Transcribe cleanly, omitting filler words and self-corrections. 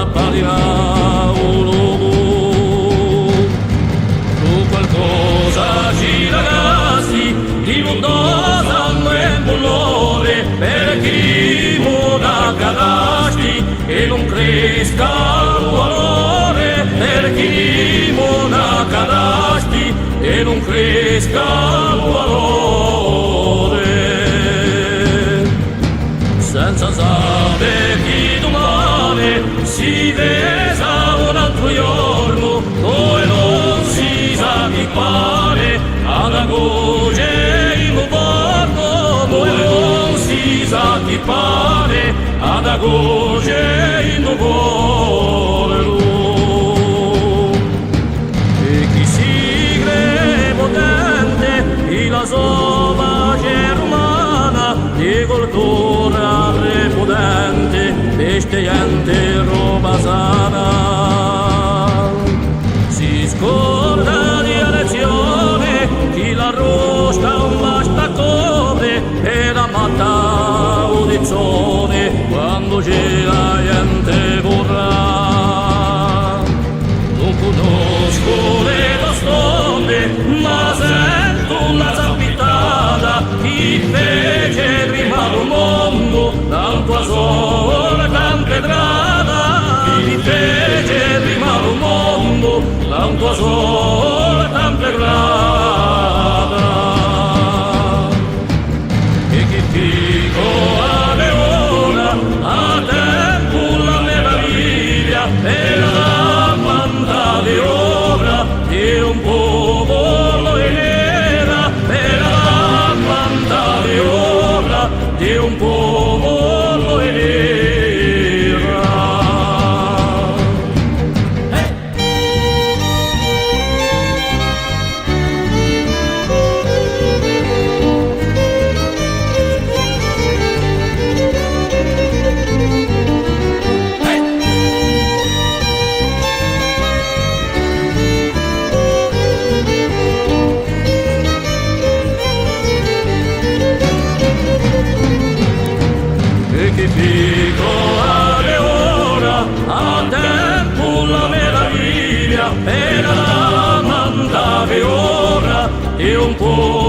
apparirà un uomo. Tu qualcosa ci ragazzi di mondosa e bullore, per chi moda cadasti e non cresca il valore, per chi moda cadasti e non cresca il valore. Senza sapere chi domani si vesa un altro giorno, dove non si sa chi pare, ad agoge in bordo, dove non si sa chi pare, ad agoge in bordo. E chi si crede potente, e la sova germana, di cultura repudente, vestiente roba sana. Si scorda di elezione, chi la rosta non basta copre, e la matta udizione, quando c'è la gente vorrà. Non conosco le costonde, ma sento una zappitata, chi fece prima al mondo, dal tua sola campedrata, chi fece prima al mondo, dal tua sola campedrata. E chi fico a Leona, a tempo la meraviglia, e la manda di ora, di un popolo era, e la manda di ora, di un popolo era. Che fico a Leona, a tempo la meraviglia, e la mandave ora e un po'.